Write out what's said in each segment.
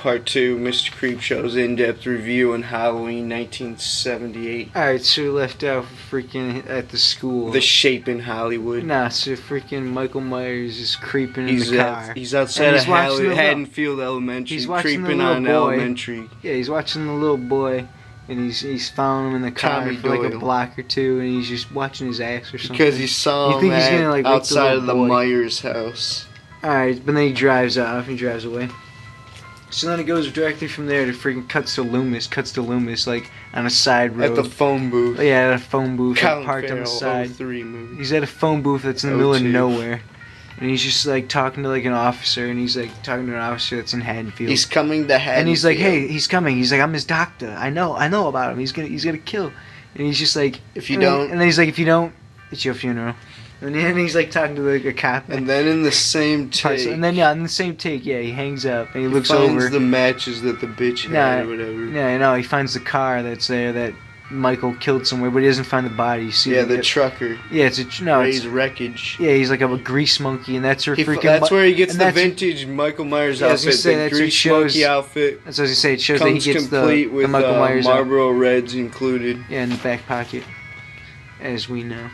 Part 2, Mr. Creepshow's in-depth review on Halloween 1978. Alright, so we left out freaking at the school. The Shape in Hollywood. Nah, so freaking Michael Myers is creeping in the car. He's outside of Haddonfield Elementary, he's watching creeping the little on boy. Elementary. Yeah, he's watching the little boy, and he's following him in the car Tommy for like Doyle. a block or two, and he's just watching his ass or something. Because he saw him outside of the Myers house. Alright, but then he drives off, he drives away. So then it goes directly from there to freaking cuts to Loomis, like on a side road. At the phone booth. Yeah, at a phone booth, like, Colin parked on the Farrell, side. 03 movie. He's at a phone booth that's in the middle of 02. nowhere. And he's just like talking to like an officer, and he's like talking to an officer that's in Haddonfield. He's coming to Haddonfield. And he's like, hey, he's coming. He's like, I'm his doctor. I know about him. He's gonna kill. And he's just like, if you don't. And then he's like, if you don't, it's your funeral. And then he's like talking to like a cop. And then in the same take. And then in the same take, he hangs up and he looks finds over. The matches that the bitch had or whatever. Yeah, no, he finds the car that's there that Michael killed somewhere, but he doesn't find the body. You see the trucker. Yeah, it's wreckage. Yeah, he's like a grease monkey, and that's her freaking. That's where he gets the vintage Michael Myers outfit. The grease monkey outfit. That's what I say. It shows that he gets complete with the Michael Myers Marlboro Reds included. Yeah, in the back pocket, as we know.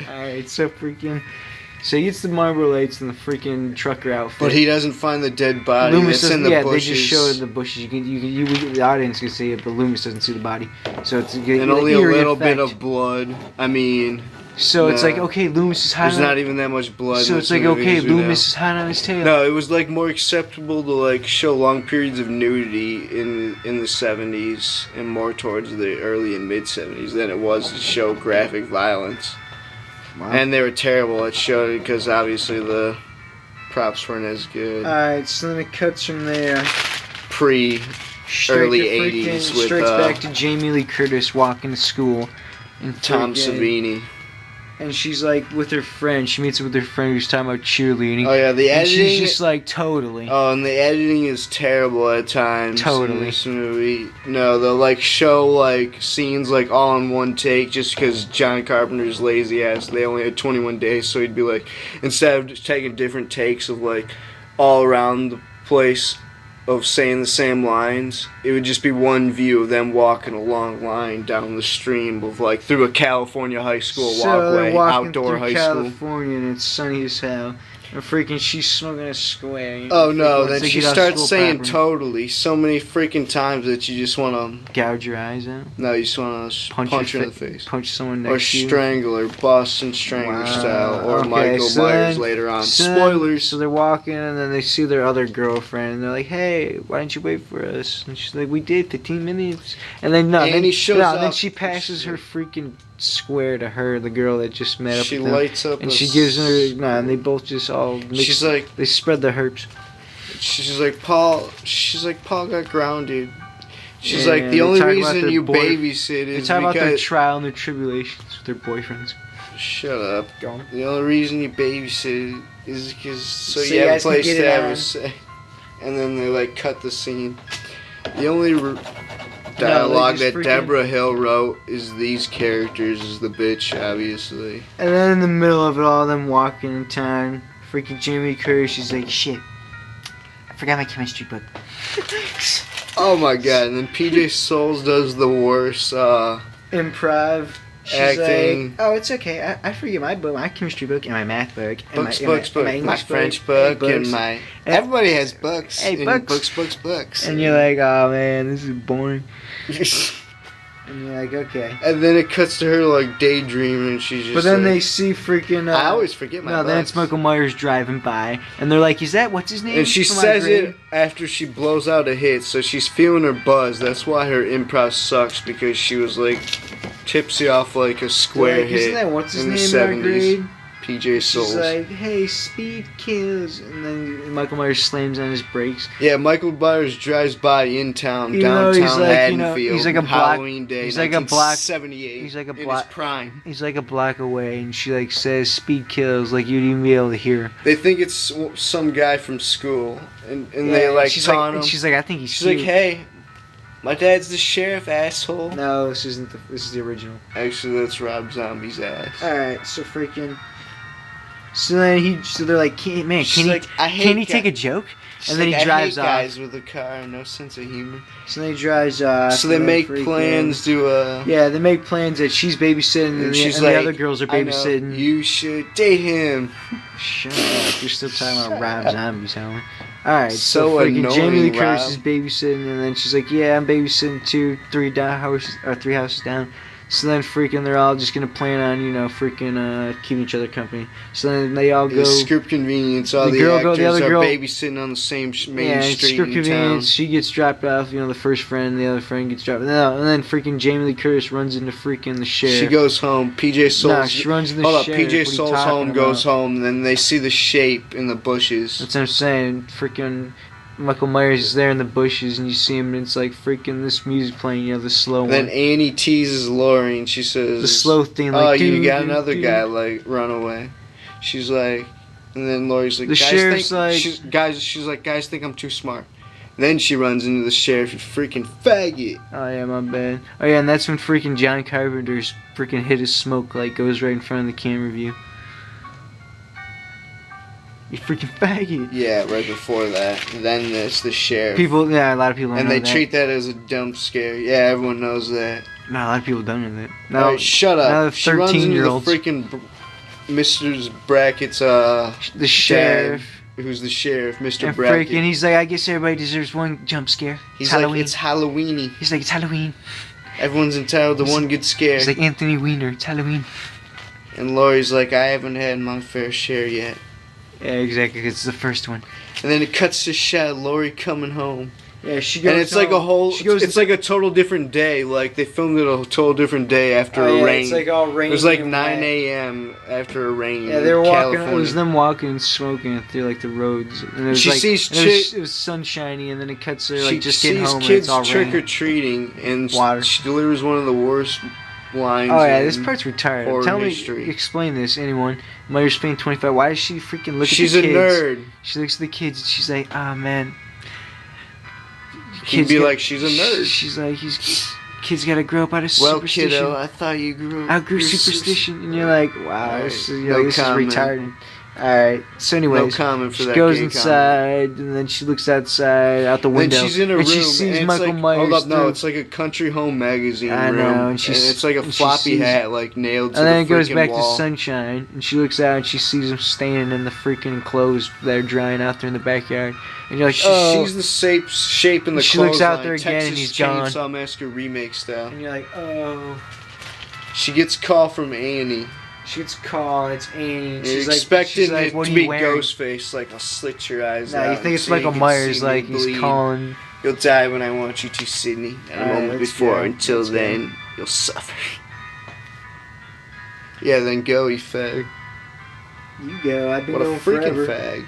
Alright, so he gets the Marlboro Lights and the freaking trucker outfit. But he doesn't find the dead body. Loomis that's in the bushes. They just show the bushes. The audience can see it, but Loomis doesn't see the body. So it's and only a little bit of blood. I mean. So it's like, okay, Loomis is hot. There's not even that much blood. So it's like, okay, Loomis is hot on his tail. No, it was like more acceptable to like show long periods of nudity in the 70s and more towards the early and mid 70s than it was to show graphic violence. Wow. And they were terrible at showing it because obviously the props weren't as good. Alright, so then it cuts from there. Early 80s with straight back to Jamie Lee Curtis walking to school. And Tom Savini. And she's like with her friend. She meets up with her friend who's talking about cheerleading. Oh yeah, the editing. And she's just like totally. Oh, and the editing is terrible at times. Totally. In this movie. No, they'll like show like scenes like all in one take just because John Carpenter's lazy ass. They only had 21 days, so he'd be like, instead of just taking different takes of like all around the place of saying the same lines, it would just be one view of them walking a long line down the stream of like through a California high school walkway, outdoor high school. California, and it's sunny as hell. And freaking, she's smoking a square. Oh no! Then she starts saying "totally" so many freaking times that you just want to gouge your eyes out. No, you just want to punch her in the face, punch someone next to you, or strangle her, Boston Strangler style, or Michael Myers later on. Spoilers. So they're walking, and then they see their other girlfriend, and they're like, "Hey, why didn't you wait for us?" And she's like, "We did 15 minutes." And then he shows up. Then she passes her freaking square to her, the girl that just met up. She with them, lights up, and she gives her and they both just all mix. She's like, they spread the herbs. She's like, Paul got grounded. She's like, the only reason you babysit is they talk about their trial and their tribulations with their boyfriends. Shut up. Go on. The only reason you babysit is because so you have a place to have a say. And then they like cut the scene. The only dialogue that Deborah Hill wrote is these characters is the bitch, obviously. And then in the middle of it all, them walking in town, freaking Jamie Curtis, she's like, shit, I forgot my chemistry book. Oh my god, and then PJ Souls does the worst improv. She's acting. Like, oh, it's okay. I forget my book, my chemistry book, and my math book, and my French book, and my. Everybody has books. Hey, books. And you're like, oh man, this is boring. And you're like, okay. And then it cuts to her like daydreaming, and she's just. But then they see freaking. I always forget my. No, then it's Michael Myers driving by, and they're like, "Is that what's his name?" And she says it after she blows out a hit, so she's feeling her buzz. That's why her improv sucks, because she was like tipsy off like a square hit. Isn't that what's his in name the 70s. PJ Souls. She's like, hey, speed kills, and then Michael Myers slams on his brakes. Yeah, Michael Myers drives by in town, downtown Haddonfield. He's like a Halloween day. He's like a block. 78. He's like a in his prime. He's like a block away, and she like says, "Speed kills," like you'd even be able to hear. They think it's some guy from school, and they like taunt him. She's like, I think he's. She's like, hey. My dad's the sheriff, asshole. No, this isn't. This is the original. Actually, that's Rob Zombie's ass. All right, so freaking. So then they're like, can he take a joke? And then he drives off. Guys with a car, no sense of humor. So then he drives off. So they make plans to. Yeah, they make plans that she's babysitting and the other girls are babysitting. I know, you should date him. Shut up! You're still talking about Rob Zombies, Helen. All right, so freaking Jamie Lee Curtis Rob. is babysitting, and then she's like, "Yeah, I'm babysitting three houses down." So then freaking they're all just gonna plan on, you know, freaking keeping each other company. So then they all go. It's script convenience. All the actors are babysitting on the same main street script in town. She gets dropped off. You know, the first friend, the other friend gets dropped. No, and then freaking Jamie Lee Curtis runs into freaking the sheriff. She goes home. PJ Souls. No, she runs into the sheriff. PJ Souls home goes home. And then they see the shape in the bushes. That's what I'm saying. Freaking Michael Myers is there in the bushes, and you see him, and it's like freaking this music playing, you know, the slow one. Then Annie teases Laurie, and she says, the slow thing, like, oh, you got another guy, like, run away. She's like, and then Laurie's like, the sheriff's like, she's like, guys think I'm too smart. And then she runs into the sheriff, you freaking faggot. Oh yeah, my bad. Oh yeah, and that's when freaking John Carpenter's freaking hit his smoke light goes right in front of the camera view. You freaking faggot. Yeah, right before that. Then there's the sheriff. A lot of people don't know that. And they treat that as a dumb scare. Yeah, everyone knows that. No, a lot of people don't know that. No, alright, shut up. Now the 13-year-olds. She runs into the freaking Mr. Brackett's, the sheriff. Dad, who's the sheriff, Mr. And Brackett. Freaking, he's like, I guess everybody deserves one jump scare. He's like, it's Halloweeny. He's like, it's Halloween. Everyone's entitled to one good scare. He's like, Anthony Weiner, it's Halloween. And Laurie's like, I haven't had my fair share yet. Yeah, exactly. It's the first one. And then it cuts to shot of Laurie coming home. Yeah, she goes. And it's like a whole. It's like a total different day. Like they filmed it a total different day after a rain. It's like all rain. It was like 9 a.m. after a rain. Yeah, they were walking. It was them walking and smoking through like the roads. And it was it was sunshiny, and then it cuts to like just getting home. She sees kids and it's all trick or treating, and she delivers one of the worst lines. Oh yeah, this part's retired. Tell me, history. Explain this, anyone. TheMyersfan25. Why does she freaking look at the kids? She's a nerd. She looks at the kids and she's like, ah, man. She'd be like, she's a nerd. She's like, kids gotta grow up out of superstition. Well, kiddo, I thought you grew up. Outgrew superstition, and you're like, wow, right, this is retarded. Alright, so anyways, no comment for she that. She goes inside, and then she looks outside, out the window. Then she's in a room, she sees and Michael Myers. Hold up, no, it's like a Country Home magazine room. I know, and it's like a floppy hat, like nailed to the freaking wall. And then it goes back to sunshine, and she looks out, and she sees him standing in the freaking clothes that are drying out there in the backyard. And you're like, oh. She's the shape in the clothes. She looks out there again, and he's gone. Texas Chainsaw Massacre remake style. And you're like, oh. She gets a call from Annie. She gets a call, and it's Annie. She's expecting it to be Ghostface, like, I'll slit your eyes out. No, you think it's Michael Myers, like, he's calling. You'll die when I want you to, Sydney. And a moment before. Until then, you'll suffer. Yeah, then go, you fag. You go, I've been going forever. What a freaking fag.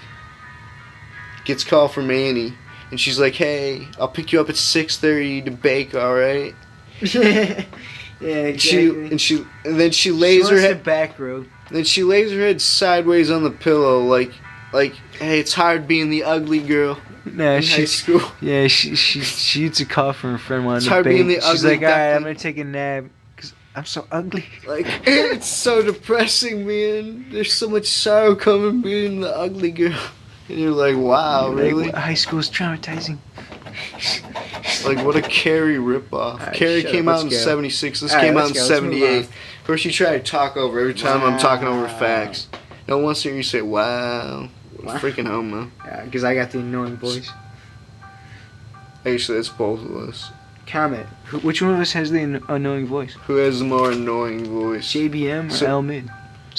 Gets a call from Annie. And she's like, hey, I'll pick you up at 6:30 to bake, alright? Yeah, exactly. And then she lays her head back road. Then she lays her head sideways on the pillow, like, hey, it's hard being the ugly girl. No, in high school. Yeah, she eats a call from her friend wanting to bake. Being the She's ugly like, alright, I'm gonna take a nap because I'm so ugly. Like, it's so depressing, man. There's so much sorrow coming being the ugly girl. And you're like, wow, really? Like, high school is traumatizing. Like, what a Carrie ripoff. Right, Carrie came out in 76. This came out in 78. First, you try to talk over every time I'm talking over facts. No one hear you say, wow. Freaking homo. Yeah, because I got the annoying voice. Actually, that's both of us. Comment. Which one of us has the annoying voice? Who has the more annoying voice? JBM or L-Mid?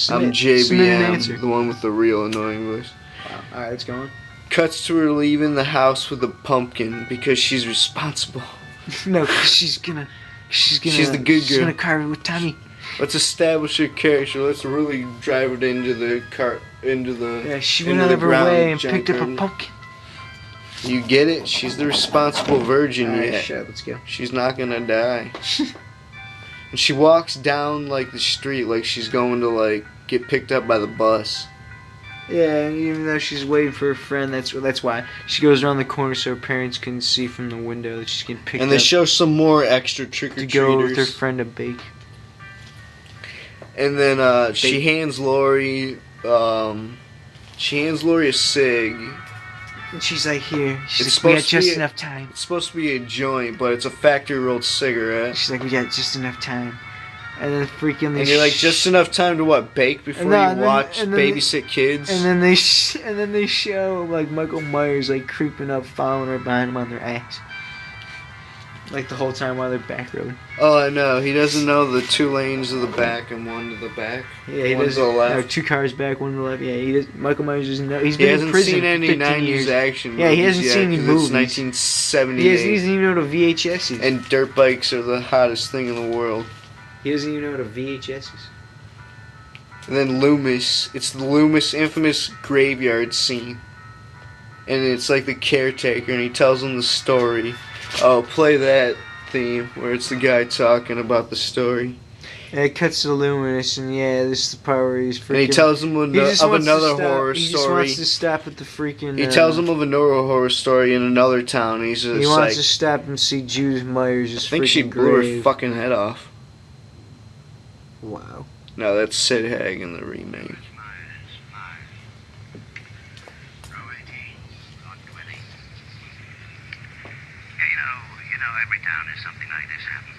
I'm JBM, the one with the real annoying voice. Wow. Alright, let's go on. Cuts to her leaving the house with a pumpkin because she's responsible. No, cause she's the good girl. She's gonna carve it with Tommy. Let's establish her character. Let's really drive it into the cart, Yeah, she went out of her way and picked up a pumpkin. You get it? She's the responsible virgin yet. Shut up, let's go. She's not gonna die. And she walks down like the street, like she's going to like get picked up by the bus. Yeah, even though she's waiting for her friend, that's why. She goes around the corner so her parents can see from the window that she's getting picked up. And they show some more extra trick-or-treaters. To go with her friend to bake. And then she hands Laurie a cig. And she's like, here. She's It's like, we got supposed to be just a- enough time. It's supposed to be a joint, but it's a factory rolled cigarette. She's like, we got just enough time. And then freaking And you're like, just enough time to what? Bake before you watch babysit kids? And then they show like Michael Myers like creeping up, following her behind him on their ass. Like the whole time while they're back road. Oh, I know. He doesn't know the 2 lanes to the back and 1 to the back. Yeah, he One doesn't. to the left. Or 2 cars back, 1 to the left. Yeah, he does. Michael Myers doesn't know. He hasn't seen any 90s years. action Yeah, he movies hasn't yet, seen any 'cause movies. It's 1978. He doesn't even know what a VHS is. And dirt bikes are the hottest thing in the world. He doesn't even know what a VHS is. And then Loomis. It's the Loomis infamous graveyard scene. And it's like the caretaker, and he tells them the story. Oh, play that theme where it's the guy talking about the story. And it cuts to Loomis, and yeah, this is the part where he's freaking. And he tells them of another horror He just story. wants to stop at the freaking. He tells them of another horror story in another town. And he's just He like, wants to stop and see Judith Myers' I think she freaking blew grave. her fucking head off. Wow. No, that's Sid Haig in the remake. Every town has something like this happen.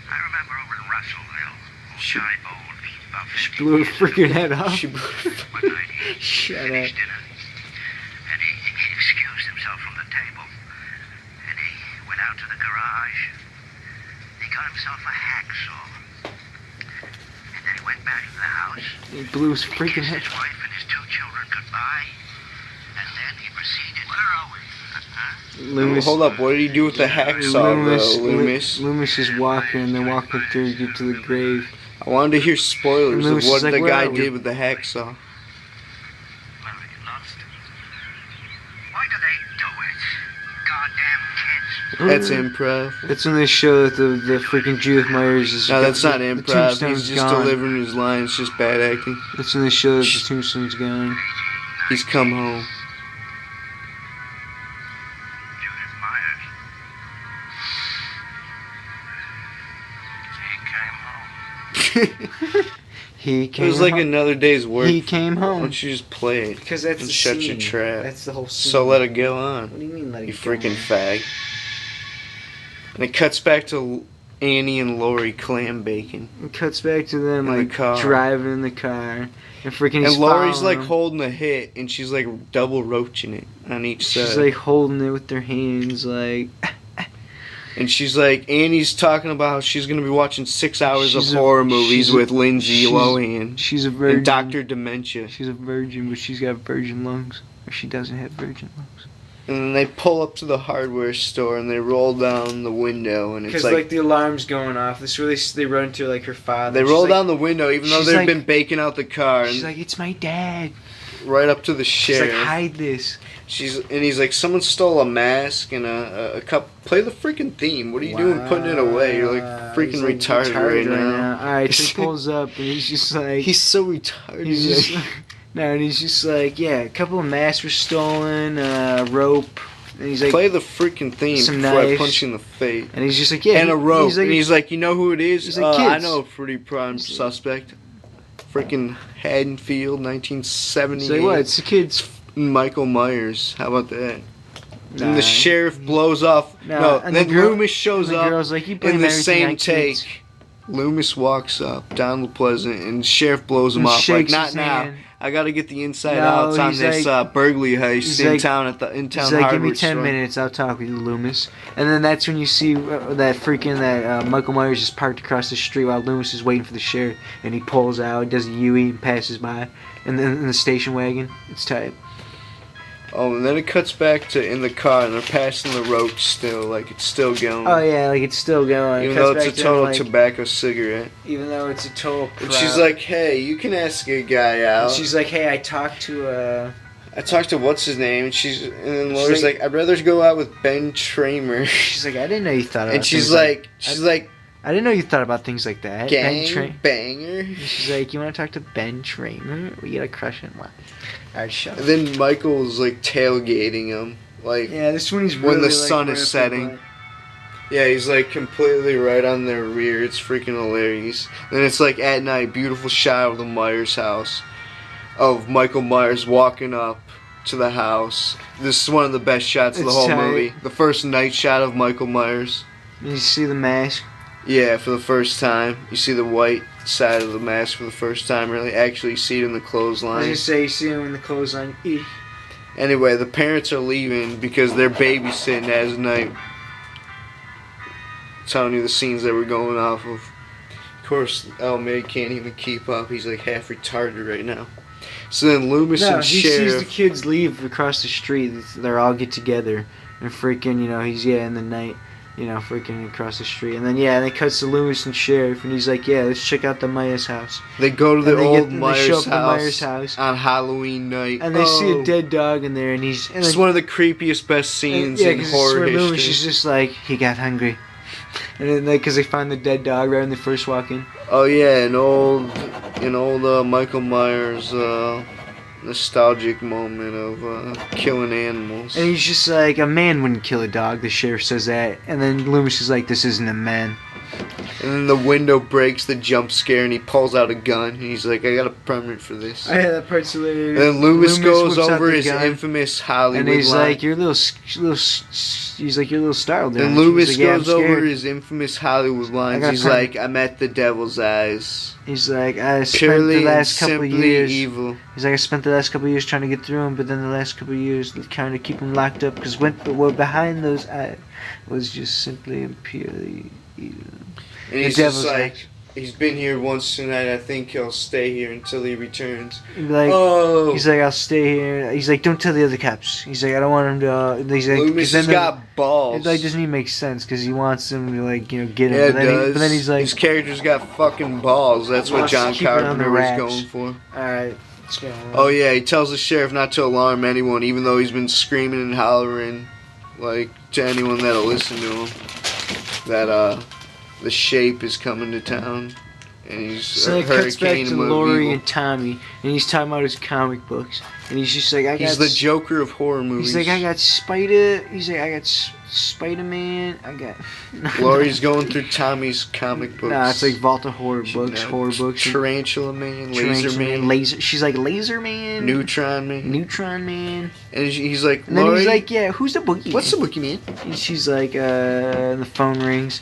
I remember over in Russellville, old Shy Bold, about 50 Blew her years freaking head off. She blew One night he Shut finished up. dinner, and he excused himself from the table, and he went out to the garage. He got himself a hacksaw, and then he went back to the house. He blew his He freaking kissed head. his wife and his 2 children goodbye, and then he proceeded. Where are we? Loomis. Hold up, what did he do with the hacksaw, though, Loomis? Loomis is walking, and they're walking through to get to the grave. I wanted to hear spoilers of Loomis what is like, the "Where guy are we?" did with the hacksaw. Well, we get lost. Why do they do it? Goddamn kids. That's improv. That's when they show that the freaking Judith Myers is. No, that's not the improv. tombstone's He's just gone. delivering his lines. It's just bad acting. That's when they show that the tombstone's gone. He's come home. Judith Myers. He came home. He It came. was like home. another day's work. He came Why home. don't you just play it? Because that's and the shut scene. your trap. That's the whole scene. So let it go on. What do you mean let it You go freaking on? fag. And it cuts back to Annie and Lori clam baking. It cuts back to them In the like car. driving in the car, and freaking. he's And Lori's following like them. holding a hit, and she's like double roaching it on each side. She's like holding it with their hands, like. And she's like, Annie's talking about how she's gonna be watching 6 hours She's of a- horror movies she's a- with Lindsay she's- Lohan She's a virgin. and Dr. Dementia. She's a virgin, but she's got virgin lungs, or she doesn't have virgin lungs. And then they pull up to the hardware store and they roll down the window, and it's Because like the alarm's going off. This is where they run to like her father. they She's roll like- down the window, even though she's they've like- been baking out the car, She's and like, it's my dad. right up to the She's sheriff. like, hide this. And he's like, someone stole a mask and a cup. Play the freaking theme. What are you doing putting it away? You're like freaking He's, like, retarded, right now. Alright, so he pulls up and he's just like. He's so retarded. He's just. No, and he's just like, yeah, a couple of masks were stolen, rope. And he's like. Play the freaking theme some before I knives. punch you in the face. And he's just like, yeah. And a rope. He's He's like, like, you know who it is? he's like, I kids. know a pretty prime suspect. Freaking Haddonfield, 1978. he's like, what? It's the kids. Michael Myers. How about that? Nah. And the sheriff blows off. No, and then the girl- Loomis shows and the up girl's like, you blame in the everything same on take. kids. Loomis walks up, Donald Pleasant, and the sheriff blows him And off. Like, shakes not his now. hand. I gotta get the inside No, outs on he's this like- burglary heist he's in like- town at the in-town He's like, give hardware me 10 store. minutes, I'll talk with you, Loomis. And then that's when you see that Michael Myers is parked across the street while Loomis is waiting for the sheriff. And he pulls out, does a UE, and passes by. And then in the station wagon, it's tight. Oh, and then it cuts back to in the car, and they're passing the roach still, like it's still going. Oh yeah, like it's still going. Even Cuts though it's back a to total him, like, tobacco cigarette. even though it's a total. And she's like, hey, you can ask a guy out. She's like, hey, I talked to I talked to what's his name, and then She's Laura's like- like, I'd rather go out with Ben Tramer. She's like, I didn't know you thought about. And she's things like, I didn't know you thought about things like that. gang banger. She's like, you want to talk to Ben Tramer? We got a crush on what? Alright, shut And up. then Michael's like tailgating him, like Yeah, this one he's when really the sun like, is right up setting. the butt. Yeah, he's like completely right on their rear. It's freaking hilarious. Then it's like at night, beautiful shot of the Myers house, of Michael Myers walking up to the house. This is one of the best shots of the It's whole tight. movie. The first night shot of Michael Myers. You see the mask. Yeah, for the first time. You see the white side of the mask for the first time. Really, actually see it in the I was clothesline. gonna say, you see him in the clothesline. Anyway, the parents are leaving because they're babysitting as night. Telling you the scenes that we're going off of. Of course, L-Mid can't even keep up. He's like half retarded right now. So then Loomis No, and he sees the Sheriff. kids leave across the street. They're all get together and freaking, he's in the night, freaking across the street. And then and it cuts to Loomis and Sheriff, and he's like, let's check out the Myers house. They go to the And they old they Myers, show up at the house Myers house, on Halloween night. and they see a dead dog in there, and It's one of the creepiest, best scenes in because horror Loomis history. is just like, he got hungry. And then, because they find the dead dog right when they first walk in. Oh yeah, an old Michael Myers nostalgic moment of killing animals. And he's just like, a man wouldn't kill a dog. The sheriff says that. And then Loomis is like, this isn't a man. And then the window breaks, the jump scare, and he pulls out a gun. And he's like, I got a permit for this. Yeah, that part's hilarious. And then Loomis goes whips out over the his gun, infamous Hollywood and he's line. like, you're a little startled. And aren't you?" Loomis He's like, "Yeah, I'm goes over scared." his infamous Hollywood lines. got a He's permit. like, I'm at the devil's eyes. He's like, I spent Purely the and last couple of simply years. evil. He's like, I spent the last couple of years trying to get through him, but then the last couple of years kind of keep him locked up because what behind those eyes was just simply and purely evil. And he's just like, he's been here once tonight. I think he'll stay here until he returns. He'd be like, Oh, he's like, I'll stay here. He's like, don't tell the other cops. He's like, I don't want him to. He's like, Loomis 'cause then has got balls. it like doesn't even make sense because he wants them to get him. Yeah, it does. But then he's like, his character's got fucking balls. That's what wants to John keep it on the Carpenter was racks. going for. all right, let's go. Oh yeah, he tells the sheriff not to alarm anyone, even though he's been screaming and hollering, like to anyone that'll listen to him, that the Shape is coming to town, and he's So a it cuts back hurricane to of Laurie evil. and Tommy, and he's talking about his comic books, and he's just like, He's the Joker of horror movies. He's like, I got Spider. He's like, I got Spider-Man. I got. Laurie's going through Tommy's comic books. Nah, it's like Volta horror books, No, horror books. Tarantula Man, Laser Tarantula Man, Laser. She's like Laser Man. Neutron Man, Neutron Man. and he's like, And then Laurie, he's like, yeah, who's the boogie? what's the boogeyman? And she's like, and the phone rings,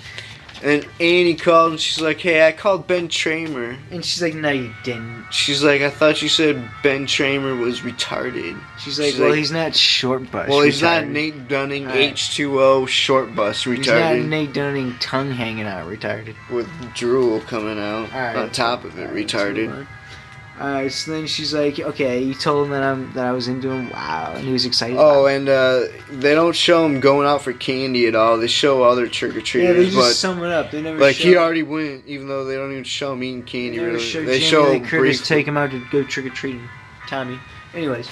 And Annie called, and she's like, hey, I called Ben Tramer. and she's like, no, you didn't. She's like, I thought you said Ben Tramer was retarded. She's like, She's well, like, he's not short bus. well, he's not retarded. Nate Dunning, Alright. H2O, short bus He's not retarded, Nate Dunning, tongue hanging out, retarded. with drool coming out Alright. on top of it, retarded. Alright, so then she's like, okay, you told him that I was into him. Wow, and he was excited. Oh, about it. and they don't show him going out for candy at all. They show other trick-or-treaters, Yeah, they just but sum it up. They never like show, he already went, even though they don't even show him eating they candy. never Really, show they Jamie show Lee Curtis briefly. take him out to go trick or treating. Tommy. Anyways,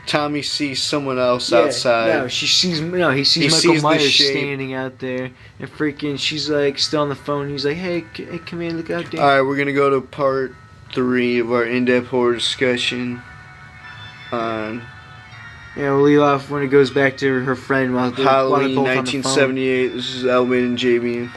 Tommy sees someone else outside. No, he sees Michael sees the Myers Shape. standing out there, and freaking, she's like still on the phone. He's like, hey, come here, look out there. All right, we're gonna go to part 3 of our in-depth horror discussion on Yeah, we'll leave off when it goes back to her friend while they're Halloween both on the phone. 1978. This is L-Mid and JBM.